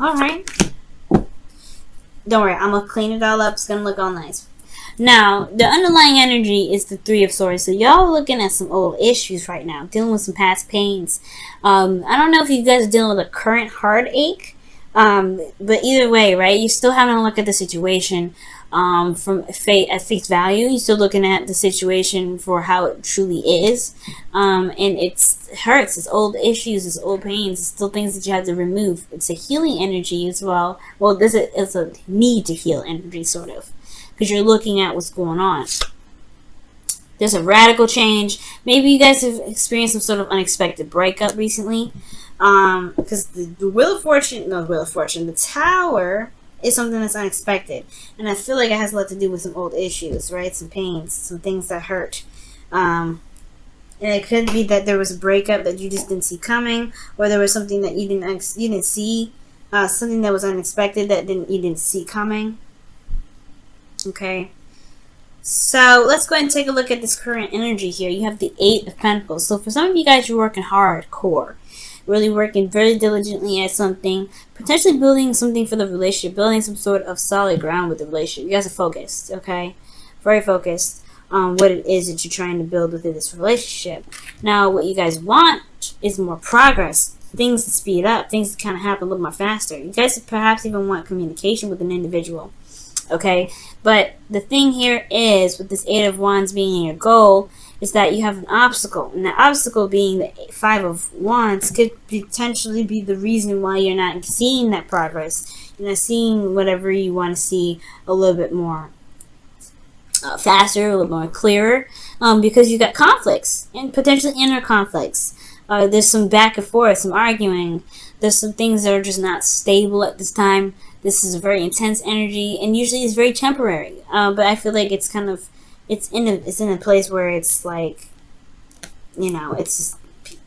Alright. Don't worry, I'm going to clean it all up. It's going to look all nice. Now, the underlying energy is the Three of Swords. So y'all are looking at some old issues right now. Dealing with some past pains. I don't know if you guys are dealing with a current heartache. But either way, right? You're still having a look at the situation from at face value. You're still looking at the situation for how it truly is. And it hurts. It's old issues. It's old pains. It's still things that you have to remove. It's a healing energy as well. Well, this is a need to heal energy, sort of. Because you're looking at what's going on. There's a radical change. Maybe you guys have experienced some sort of unexpected breakup recently. Because the Wheel of Fortune, the Tower is something that's unexpected. And I feel like it has a lot to do with some old issues, right? Some pains, some things that hurt. And it could be that there was a breakup that you just didn't see coming, or there was something that you didn't see, something that was unexpected that you didn't see coming. Okay. So let's go ahead and take a look at this current energy here. You have the Eight of Pentacles. So for some of you guys, you're working hardcore. Really working very diligently at something. Potentially building something for the relationship. Building some sort of solid ground with the relationship. You guys are focused, okay? Very focused on what it is that you're trying to build within this relationship. Now, what you guys want is more progress. Things to speed up. Things to kind of happen a little more faster. You guys perhaps even want communication with an individual. Okay, but the thing here is, with this Eight of Wands being your goal, is that you have an obstacle. And the obstacle being the Five of Wands could potentially be the reason why you're not seeing that progress. You're not seeing whatever you want to see a little bit more faster, a little more clearer, because you got conflicts, and potentially inner conflicts. There's some back and forth, some arguing. There's some things that are just not stable at this time. This is a very intense energy, and usually it's very temporary. But I feel like it's kind of, it's in a place where it's like, you know, it's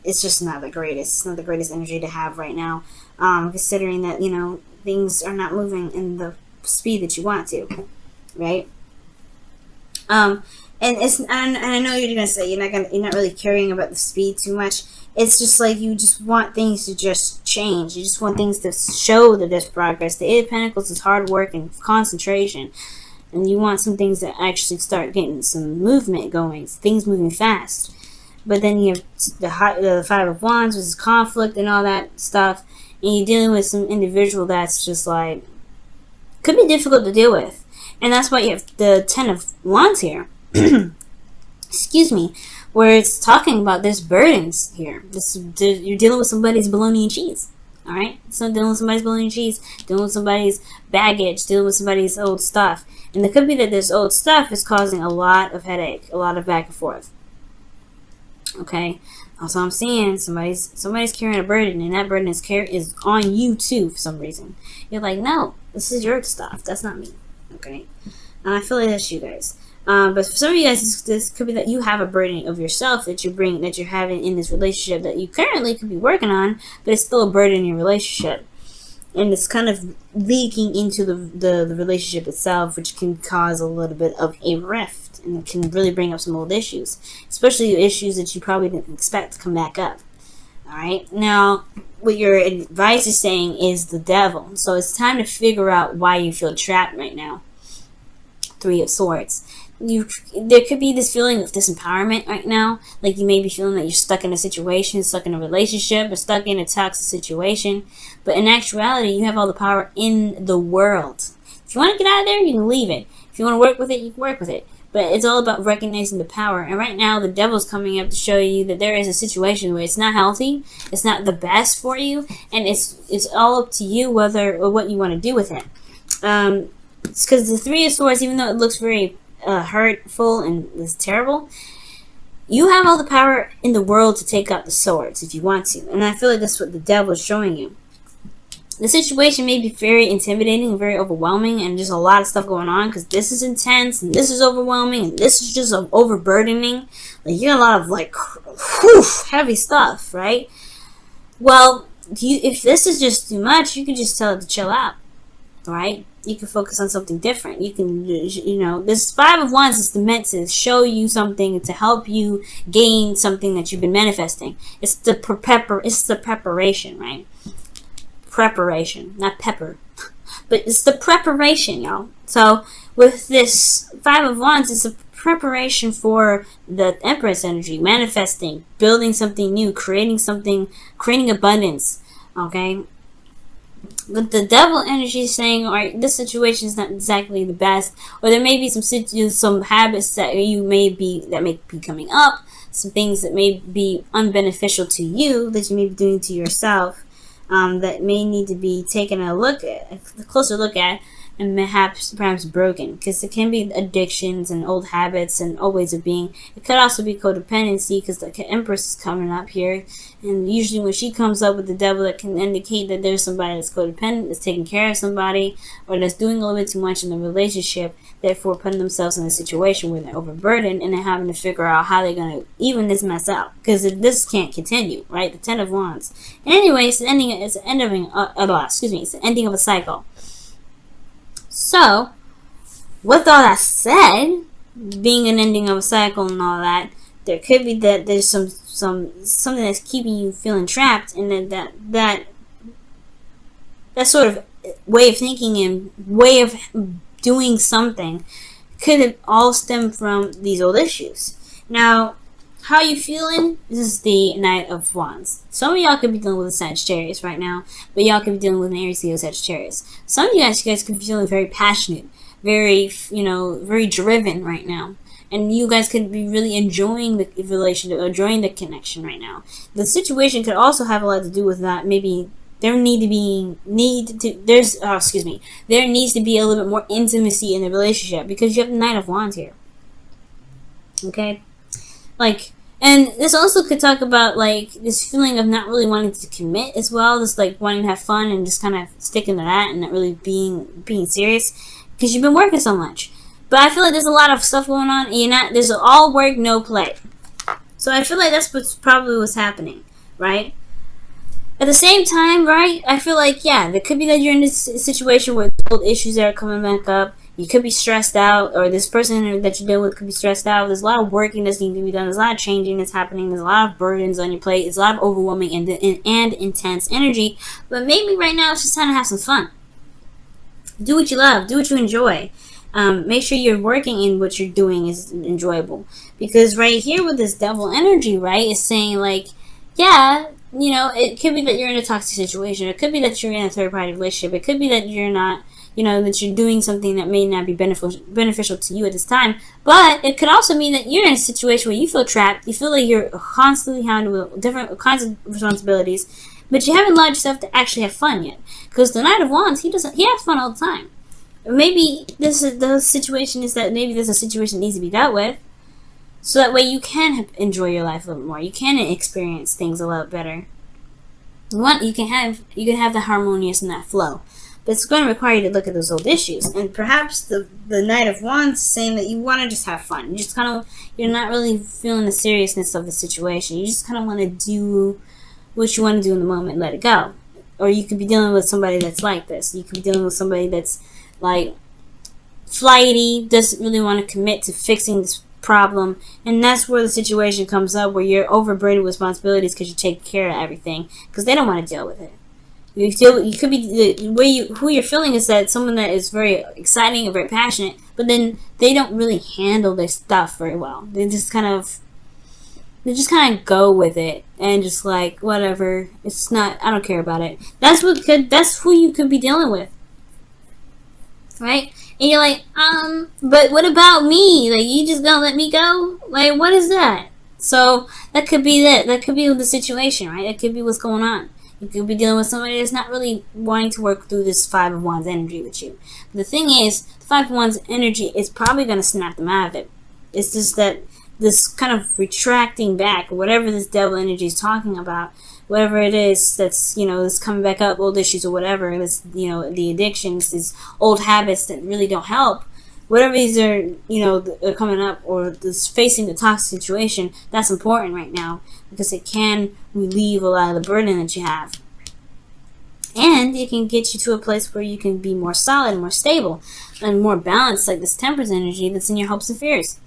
just not the greatest. It's not the greatest energy to have right now, considering that, you know, things are not moving in the speed that you want to, right? And I know you're gonna say you're not really caring about the speed too much. It's just like you just want things to just change. You just want things to show that there's progress. The Eight of Pentacles is hard work and concentration. And you want some things that actually start getting some movement going. Things moving fast. But then you have the Five of Wands, which is conflict and all that stuff. And you're dealing with some individual that's just like, could be difficult to deal with. And that's why you have the Ten of Wands here. Excuse me. Where it's talking about there's burdens here. You're dealing with somebody's bologna and cheese. Alright? So dealing with somebody's bologna and cheese, dealing with somebody's baggage, dealing with somebody's old stuff. And it could be that this old stuff is causing a lot of headache, a lot of back and forth. Okay? Also I'm seeing somebody's carrying a burden, and that burden is on you too for some reason. You're like, no, this is your stuff. That's not me. Okay? And I feel like that's you guys. But for some of you guys, this could be that you have a burden of yourself that you're having in this relationship that you currently could be working on, but it's still a burden in your relationship, and it's kind of leaking into the relationship itself, which can cause a little bit of a rift, and it can really bring up some old issues, especially issues that you probably didn't expect to come back up. All right, now what your advice is saying is the devil, so it's time to figure out why you feel trapped right now. Three of Swords. There could be this feeling of disempowerment right now. Like you may be feeling that you're stuck in a situation, stuck in a relationship, or stuck in a toxic situation. But in actuality, you have all the power in the world. If you want to get out of there, you can leave it. If you want to work with it, you can work with it. But it's all about recognizing the power. And right now, the devil's coming up to show you that there is a situation where it's not healthy, it's not the best for you, and it's all up to you whether or what you want to do with it. It's because the Three of Swords, even though it looks very hurtful and is terrible, you have all the power in the world to take out the swords if you want to. And I feel like that's what the devil is showing you. The situation may be very intimidating and very overwhelming, and just a lot of stuff going on, because this is intense and this is overwhelming and this is just overburdening. Like you got a lot of like heavy stuff, right? Well, if this is just too much, you can just tell it to chill out, right? You can focus on something different. You can, this Five of Wands is meant to show you something, to help you gain something that you've been manifesting. It's the preparation, right? preparation, not pepper, but it's the preparation, y'all. So with this Five of Wands, it's a preparation for the Empress energy, manifesting, building something new, creating something, creating abundance. Okay. But the Devil energy is saying, all right, this situation is not exactly the best, or there may be some habits that may be coming up, some things that may be unbeneficial to you that you may be doing to yourself, that may need to be taken a closer look at, and perhaps broken, because it can be addictions and old habits and old ways of being. It could also be codependency, because the Empress is coming up here, and usually when she comes up with the Devil, it can indicate that there's somebody that's codependent, that's taking care of somebody, or that's doing a little bit too much in the relationship, therefore putting themselves in a situation where they're overburdened, and then having to figure out how they're going to even this mess out, because this can't continue, right? The Ten of Wands. And anyway, it's the ending of a cycle. So, with all that said, being an ending of a cycle and all that, there could be that there's something that's keeping you feeling trapped, and that sort of way of thinking and way of doing something could have all stemmed from these old issues. Now, how you feeling? This is the Knight of Wands. Some of y'all could be dealing with a Sagittarius right now, but y'all could be dealing with an Aries, Leo, Sagittarius. Some of you guys could be feeling very passionate, very driven right now. And you guys could be really enjoying the relationship, enjoying the connection right now. The situation could also have a lot to do with that. Maybe there needs to be a little bit more intimacy in the relationship, because you have the Knight of Wands here. Okay? And this also could talk about, this feeling of not really wanting to commit as well. Just, wanting to have fun and just kind of sticking to that and not really being serious, because you've been working so much. But I feel like there's a lot of stuff going on, and there's all work, no play. So I feel like that's probably what's happening, right? At the same time, right, I feel like, there could be that you're in this situation where old issues are coming back up. You could be stressed out, or this person that you're dealing with could be stressed out. There's a lot of working that's needing to be done. There's a lot of changing that's happening. There's a lot of burdens on your plate. It's a lot of overwhelming and intense energy. But maybe right now it's just time to have some fun. Do what you love. Do what you enjoy. Make sure you're working in what you're doing is enjoyable. Because right here with this Devil energy, right, is saying it could be that you're in a toxic situation. It could be that you're in a third-party relationship. It could be that you're not, that you're doing something that may not be beneficial to you at this time. But it could also mean that you're in a situation where you feel trapped. You feel like you're constantly handling different kinds of responsibilities, but you haven't allowed yourself to actually have fun yet. Because the Knight of Wands, he has fun all the time. Maybe the situation is that maybe there's a situation that needs to be dealt with, so that way you can enjoy your life a little bit more. You can experience things a lot better. You can have the harmonious and that flow, but it's going to require you to look at those old issues. And perhaps the Knight of Wands is saying that you want to just have fun. You're not really feeling the seriousness of the situation. You just kind of want to do what you want to do in the moment and let it go. Or you could be dealing with somebody that's like this. You could be dealing with somebody that's flighty, doesn't really want to commit to fixing this problem, and that's where the situation comes up where you're overburdened with responsibilities because you take care of everything because they don't want to deal with it. You could be who you're feeling is that someone that is very exciting and very passionate, but then they don't really handle their stuff very well. They just kind of go with it and just whatever. It's not. I don't care about it. That's who you could be dealing with, right? And you're like, but what about me? You just gonna let me go? What is that? So that could be that. That could be the situation, right? That could be what's going on. You could be dealing with somebody that's not really wanting to work through this Five of Wands energy with you. But the thing is, the Five of Wands energy is probably gonna snap them out of it. It's just that this kind of retracting back, whatever this Devil energy is talking about, whatever it is that's, that's coming back up, old issues or whatever, this, the addictions, these old habits that really don't help, whatever these are, are coming up, or this facing the toxic situation, that's important right now because it can relieve a lot of the burden that you have. And it can get you to a place where you can be more solid, more stable, and more balanced, like this Temperance energy that's in your hopes and fears.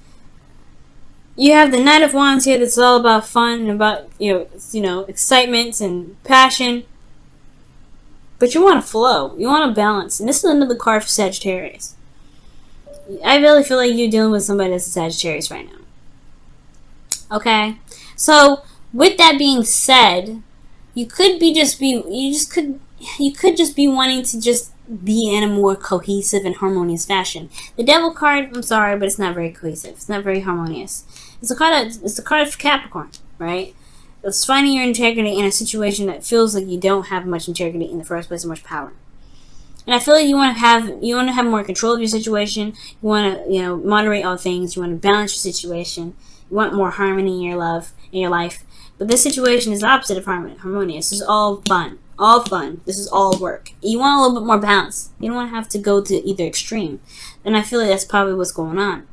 You have the Knight of Wands here that's all about fun and about, excitement and passion. But you want to flow. You want to balance. And this is another card for Sagittarius. I really feel like you're dealing with somebody that's a Sagittarius right now. Okay? So, with that being said, you could just be wanting to just be in a more cohesive and harmonious fashion. The Devil card, I'm sorry, but it's not very cohesive. It's not very harmonious. It's a card for Capricorn, right? It's finding your integrity in a situation that feels like you don't have much integrity in the first place or much power. And I feel like you want to have more control of your situation. You want to, moderate all things. You want to balance your situation. You want more harmony in your life. But this situation is the opposite of harmonious. This is all fun. All fun. This is all work. You want a little bit more balance. You don't want to have to go to either extreme. And I feel like that's probably what's going on.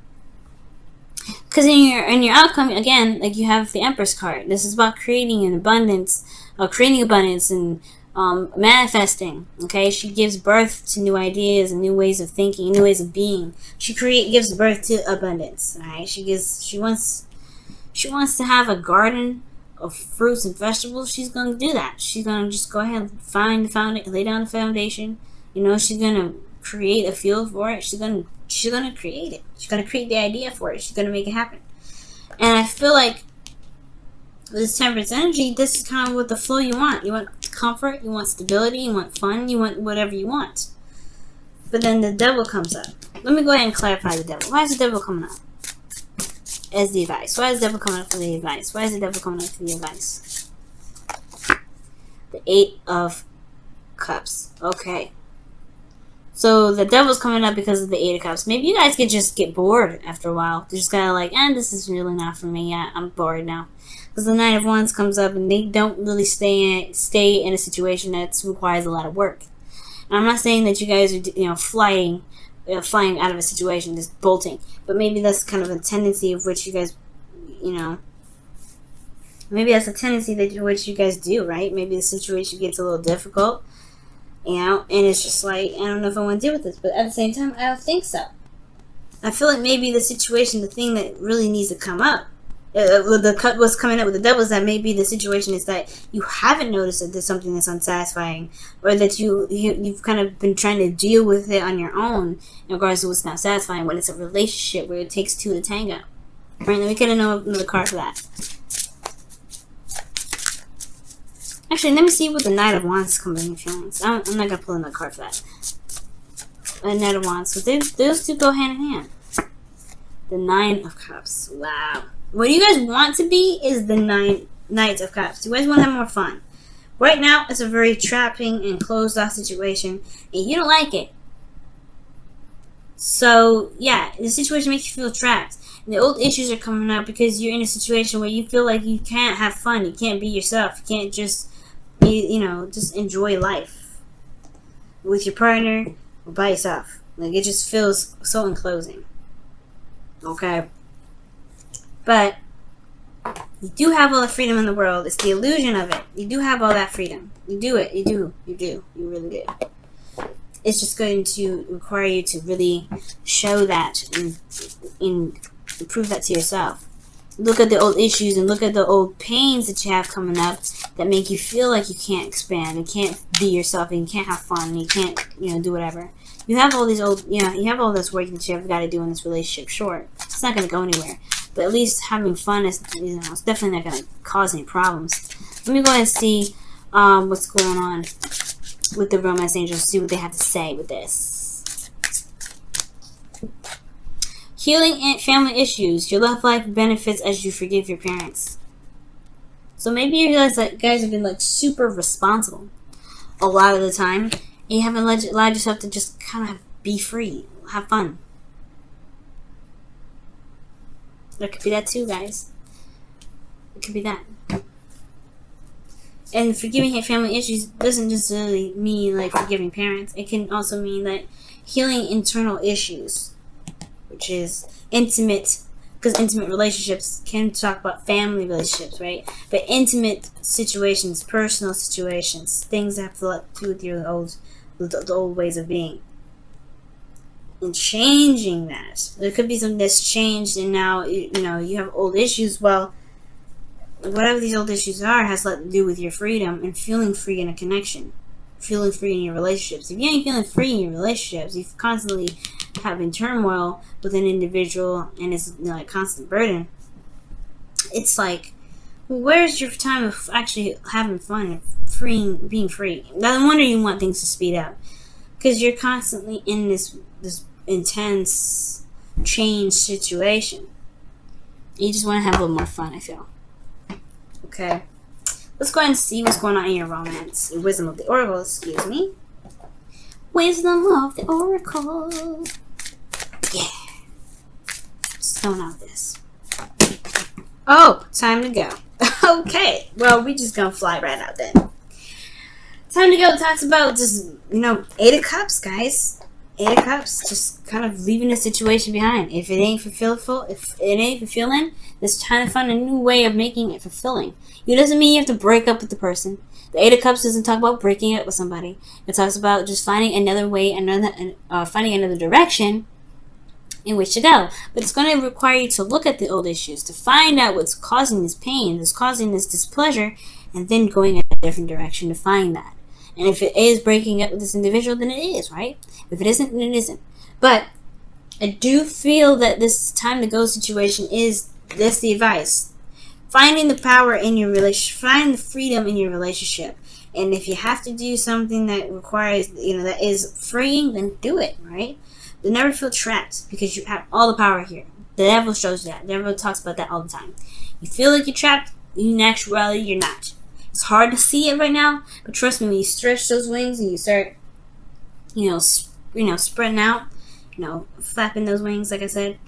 Because in your outcome, again, like you have the Empress card. This is about creating abundance and manifesting. Okay, she gives birth to new ideas and new ways of thinking, new ways of being. She gives birth to abundance. All right, she wants to have a garden of fruits and vegetables. She's going to do that. She's going to just go ahead and lay down the foundation. She's going to create a field for it. She's going to create it. She's going to create the idea for it. She's going to make it happen. And I feel like this Temperance energy, this is kind of what the flow you want. You want comfort, you want stability, you want fun, you want whatever you want. But then the Devil comes up. Let me go ahead and clarify the Devil. Why is the Devil coming up as the advice? Why is the Devil coming up for the advice? Why is the Devil coming up for the advice? The Eight of Cups. Okay. So the Devil's coming up because of the Eight of Cups. Maybe you guys could just get bored after a while. They're just kind of like, this is really not for me yet. I'm bored now. Because the Knight of Wands comes up and they don't really stay in a situation that requires a lot of work. And I'm not saying that you guys are flying out of a situation, just bolting. But maybe that's kind of a tendency of which you guys, maybe that's a tendency which you guys do, right? Maybe the situation gets a little difficult. And it's just like, I don't know if I want to deal with this, but at the same time, I don't think so. I feel like maybe the thing that really needs to come up, what's coming up with the Devil is that maybe the situation is that you haven't noticed that there's something that's unsatisfying, or that you've kind of been trying to deal with it on your own in regards to what's not satisfying, when it's a relationship where it takes two to tango. Right, let me get another card for that. Actually, let me see what the Knight of Wands comes in your feelings. I'm not going to pull another card for that. The Knight of Wands. So those two go hand in hand. The Nine of Cups. Wow. What you guys want to be is the Knight of Cups. You guys want to have more fun. Right now, it's a very trapping and closed off situation, and you don't like it. So, yeah, the situation makes you feel trapped. And the old issues are coming up because you're in a situation where you feel like you can't have fun. You can't be yourself. You can't just just enjoy life with your partner or by yourself. Like, it just feels so enclosing. Okay? But you do have all the freedom in the world. It's the illusion of it. You do have all that freedom. You do it. You do. You do. You really do. It's just going to require you to really show that and prove that to yourself. Look at the old issues and look at the old pains that you have coming up that make you feel like you can't expand and can't be yourself and you can't have fun and you can't, do whatever. You have all these you have all this work that you've got to do in this relationship. Sure, it's not going to go anywhere, but at least having fun is, it's definitely not going to cause any problems. Let me go ahead and see what's going on with the romance angels, see what they have to say with this. Healing family issues. Your love life benefits as you forgive your parents. So maybe you realize that guys have been super responsible a lot of the time, and you haven't allowed yourself to just kind of be free, have fun. It could be that too, guys. It could be that. And forgiving family issues doesn't just really mean forgiving parents. It can also mean that healing internal issues, which is intimate, because intimate relationships can talk about family relationships, right? But intimate situations, personal situations, things that have to do with your the old ways of being. And changing that. There could be something that's changed and now, you have old issues. Well, whatever these old issues are has to do with your freedom and feeling free in a connection. feeling free in your relationships. If you ain't feeling free in your relationships, you're constantly having turmoil with an individual and it's like constant burden. It's like, well, where's your time of actually having fun and being free? No wonder you want things to speed up, because you're constantly in this intense change situation. You just want to have a little more fun, I feel. Okay. Let's go ahead and see what's going on in your romance. Wisdom of the Oracle, excuse me. Wisdom of the Oracle. Yeah. Stone out this. Oh, time to go. Okay. Well, we just gonna fly right out then. Time to go talks about just, Eight of Cups, guys. Eight of Cups, just kind of leaving the situation behind. If it ain't fulfilling, it's trying to find a new way of making it fulfilling. It doesn't mean you have to break up with the person. The Eight of Cups doesn't talk about breaking up with somebody. It talks about just finding another way, finding another direction in which to go. But it's going to require you to look at the old issues, to find out what's causing this pain, what's causing this displeasure, and then going in a different direction to find that. And if it is breaking up with this individual, then it is, right? If it isn't, then it isn't. But I do feel that this time to go situation is this the advice. Finding the power in your relationship, find the freedom in your relationship. And if you have to do something that requires, that is freeing, then do it, right? But never feel trapped, because you have all the power here. The devil shows that. The devil talks about that all the time. You feel like you're trapped, in actuality, you're not. It's hard to see it right now, but trust me, when you stretch those wings and you start, spreading out, flapping those wings, like I said,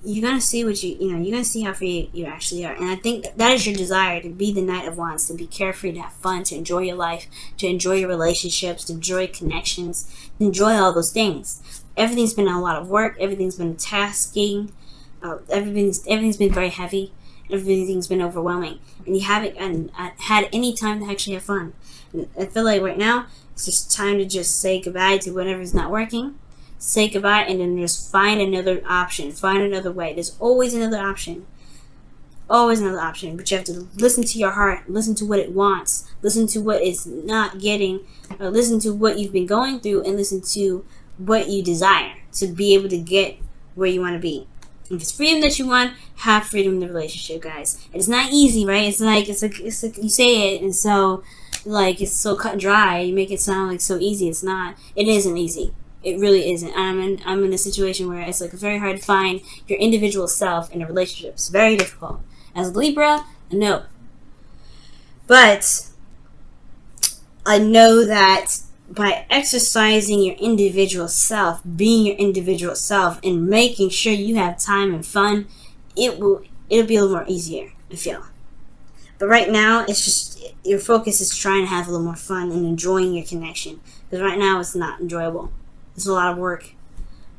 you're gonna see you're gonna see how free you actually are. And I think that is your desire, to be the Knight of Wands, to be carefree, to have fun, to enjoy your life, to enjoy your relationships, to enjoy connections, to enjoy all those things. Everything's been a lot of work. Everything's been tasking. Everything's been very heavy. Everything's been overwhelming, and you haven't had any time to actually have fun. And I feel like right now it's just time to just say goodbye to whatever's not working. Say goodbye, and then just find another option. Find another way. There's always another option. Always another option. But you have to listen to your heart. Listen to what it wants. Listen to what it's not getting. Or listen to what you've been going through, and listen to what you desire to be able to get where you want to be. If it's freedom that you want, have freedom in the relationship, guys. And it's not easy, right? It's like you say it, and so it's so cut and dry. You make it sound like so easy. It's not. It isn't easy. It really isn't. I'm in a situation where it's very hard to find your individual self in a relationship. It's very difficult. As a Libra, no. But I know that by exercising your individual self, being your individual self, and making sure you have time and fun, it'll be a little more easier, I feel. But right now, it's just your focus is trying to have a little more fun and enjoying your connection. Because right now, it's not enjoyable. It's a lot of work,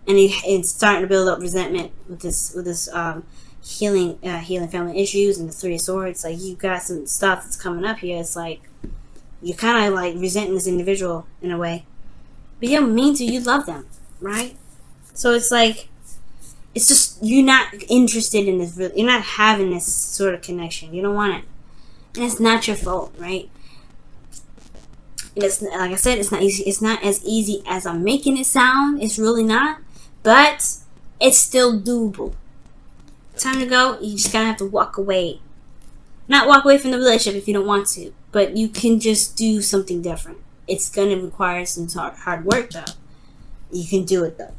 and it's starting to build up resentment with this healing family issues and the Three of Swords. Like, you got some stuff that's coming up here. It's like you're kind of resenting this individual in a way, but you don't mean to. You love them, right? So it's just you're not interested in this. You're not having this sort of connection. You don't want it, and it's not your fault, right? And it's, like I said, it's not easy. It's not as easy as I'm making it sound. It's really not, but it's still doable. Time to go. You just gotta have to walk away. Not walk away from the relationship if you don't want to, but you can just do something different. It's gonna require some hard work, though. You can do it, though.